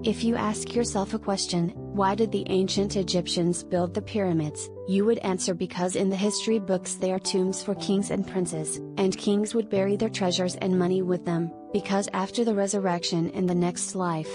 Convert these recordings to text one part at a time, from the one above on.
If you ask yourself a question, why did the ancient Egyptians build the pyramids, you would answer because in the history books they are tombs for kings and princes, and kings would bury their treasures and money with them, because after the resurrection in the next life.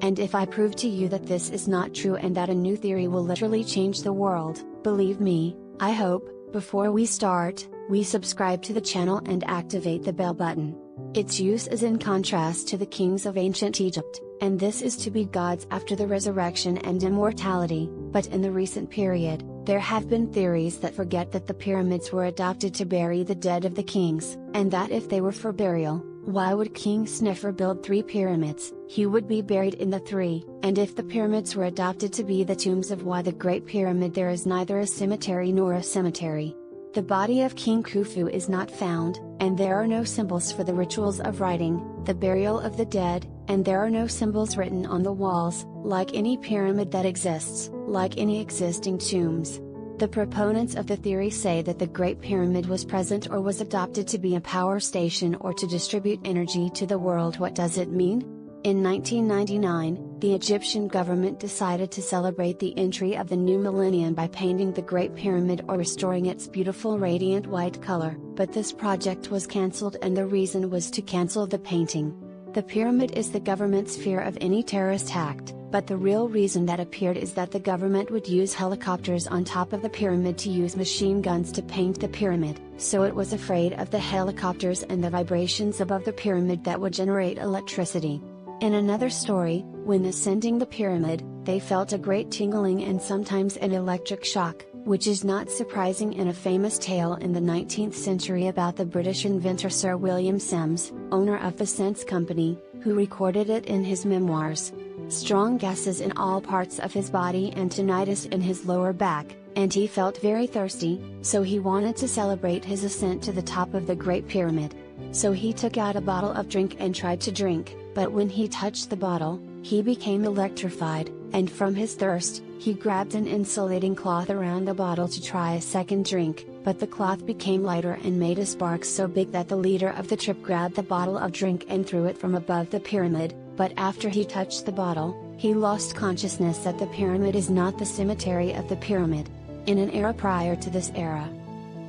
And if I prove to you that this is not true and that a new theory will literally change the world, believe me, I hope, before we start, we subscribe to the channel and activate the bell button. Its use is in contrast to the kings of ancient Egypt, and this is to be gods after the resurrection and immortality, but in the recent period, there have been theories that forget that the pyramids were adopted to bury the dead of the kings, and that if they were for burial, why would King Snefru build 3 pyramids? He would be buried in the 3, and if the pyramids were adopted to be the tombs of why the Great Pyramid, there is neither a cemetery nor a cemetery. The body of King Khufu is not found, and there are no symbols for the rituals of writing, the burial of the dead, and there are no symbols written on the walls, like any pyramid that exists, like any existing tombs. The proponents of the theory say that the Great Pyramid was present or was adopted to be a power station or to distribute energy to the world. What does it mean? In 1999, the Egyptian government decided to celebrate the entry of the new millennium by painting the Great Pyramid or restoring its beautiful radiant white color, but this project was cancelled and the reason was to cancel the painting. The pyramid is the government's fear of any terrorist act, but the real reason that appeared is that the government would use helicopters on top of the pyramid to use machine guns to paint the pyramid, so it was afraid of the helicopters and the vibrations above the pyramid that would generate electricity. In another story, when ascending the pyramid, they felt a great tingling and sometimes an electric shock, which is not surprising in a famous tale in the 19th century about the British inventor Sir William Sims, owner of the Sense Company, who recorded it in his memoirs. Strong gases in all parts of his body and tinnitus in his lower back, and he felt very thirsty, so he wanted to celebrate his ascent to the top of the Great Pyramid. So he took out a bottle of drink and tried to drink, but when he touched the bottle, he became electrified, and from his thirst, he grabbed an insulating cloth around the bottle to try a second drink, but the cloth became lighter and made a spark so big that the leader of the trip grabbed the bottle of drink and threw it from above the pyramid, but after he touched the bottle, he lost consciousness that the pyramid is not the cemetery of the pyramid. In an era prior to this era.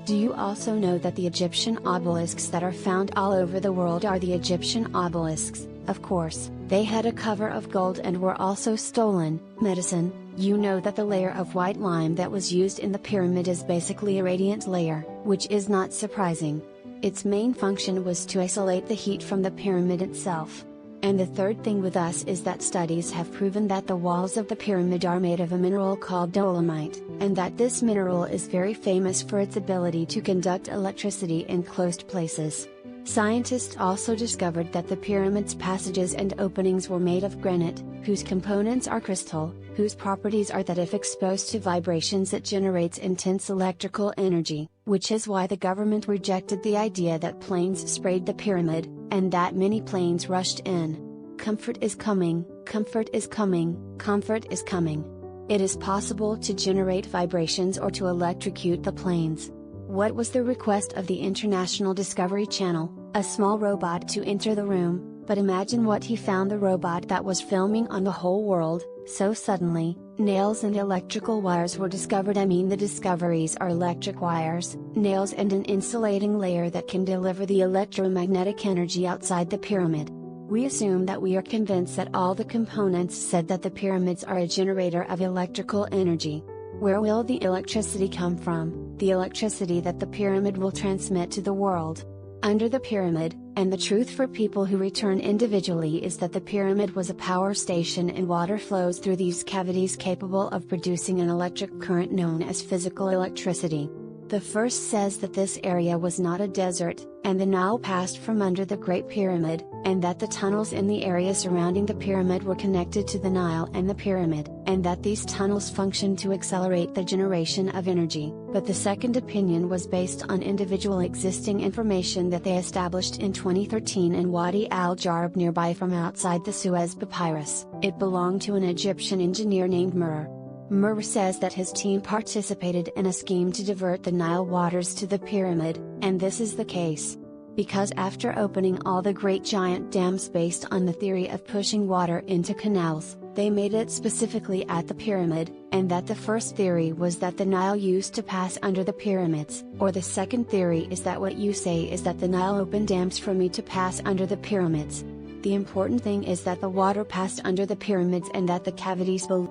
Do you also know that the Egyptian obelisks that are found all over the world are the Egyptian obelisks? Of course, they had a cover of gold and were also stolen. Medicine, you know that the layer of white lime that was used in the pyramid is basically a radiant layer, which is not surprising. Its main function was to isolate the heat from the pyramid itself. And the third thing with us is that studies have proven that the walls of the pyramid are made of a mineral called dolomite, and that this mineral is very famous for its ability to conduct electricity in closed places. Scientists also discovered that the pyramid's passages and openings were made of granite, whose components are crystal, whose properties are that if exposed to vibrations it generates intense electrical energy, which is why the government rejected the idea that planes sprayed the pyramid, and that many planes rushed in. Comfort is coming, comfort is coming, comfort is coming. It is possible to generate vibrations or to electrocute the planes. What was the request of the International Discovery Channel? A small robot to enter the room, but imagine what he found: the robot that was filming on the whole world. So suddenly, nails and electrical wires were discovered. The discoveries are electric wires, nails and an insulating layer that can deliver the electromagnetic energy outside the pyramid. We assume that we are convinced that all the components said that the pyramids are a generator of electrical energy. Where will the electricity come from? The electricity that the pyramid will transmit to the world. Under the pyramid, and the truth for people who return individually is that the pyramid was a power station and water flows through these cavities capable of producing an electric current known as physical electricity. The first says that this area was not a desert, and the Nile passed from under the Great Pyramid, and that the tunnels in the area surrounding the pyramid were connected to the Nile and the pyramid, and that these tunnels functioned to accelerate the generation of energy. But the second opinion was based on individual existing information that they established in 2013 in Wadi al-Jarb nearby from outside the Suez Papyrus. It belonged to an Egyptian engineer named Murr. Murr says that his team participated in a scheme to divert the Nile waters to the pyramid, and this is the case. Because after opening all the great giant dams based on the theory of pushing water into canals, They made it specifically at the pyramid, and that the first theory was that the Nile used to pass under the pyramids, or the second theory is that what you say is that the Nile opened dams for me to pass under the pyramids. The important thing is that the water passed under the pyramids and that the cavities below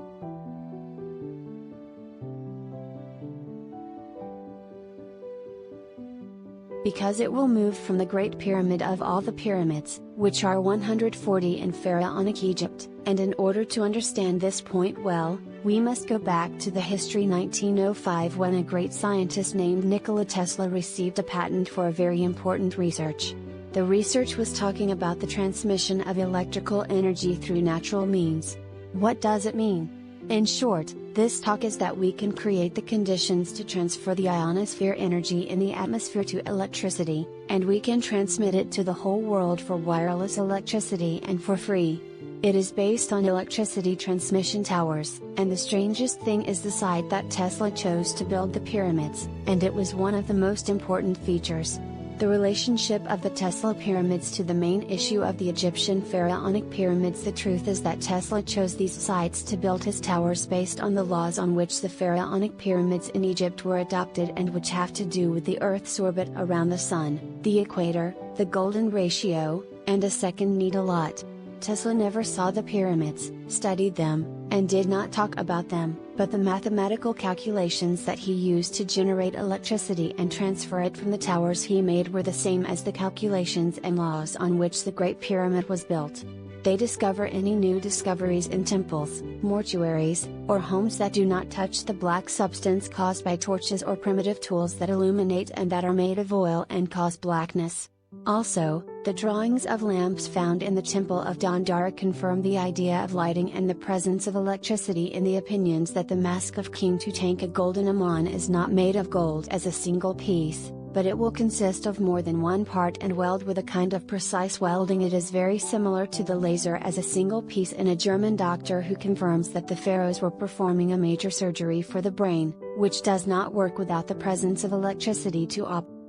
because it will move from the Great Pyramid of all the pyramids, which are 140 in Pharaonic Egypt, and in order to understand this point well, we must go back to the history 1905 when a great scientist named Nikola Tesla received a patent for a very important research. The research was talking about the transmission of electrical energy through natural means. What does it mean? In short, this talk is that we can create the conditions to transfer the ionosphere energy in the atmosphere to electricity, and we can transmit it to the whole world for wireless electricity and for free. It is based on electricity transmission towers, and the strangest thing is the site that Tesla chose to build the pyramids, and it was one of the most important features. The relationship of the Tesla pyramids to the main issue of the Egyptian pharaonic pyramids. The truth is that Tesla chose these sites to build his towers based on the laws on which the pharaonic pyramids in Egypt were adopted and which have to do with the Earth's orbit around the Sun, the equator, the golden ratio, and a second needle lot. Tesla never saw the pyramids, studied them, and did not talk about them, but the mathematical calculations that he used to generate electricity and transfer it from the towers he made were the same as the calculations and laws on which the Great Pyramid was built. They discover any new discoveries in temples, mortuaries, or homes that do not touch the black substance caused by torches or primitive tools that illuminate and that are made of oil and cause blackness. Also, the drawings of lamps found in the Temple of Dondara confirm the idea of lighting and the presence of electricity in the opinions that the mask of King Tutankhamun is not made of gold as a single piece, but it will consist of more than one part and weld with a kind of precise welding. It is very similar to the laser as a single piece in a German doctor who confirms that the pharaohs were performing a major surgery for the brain, which does not work without the presence of electricity to operate.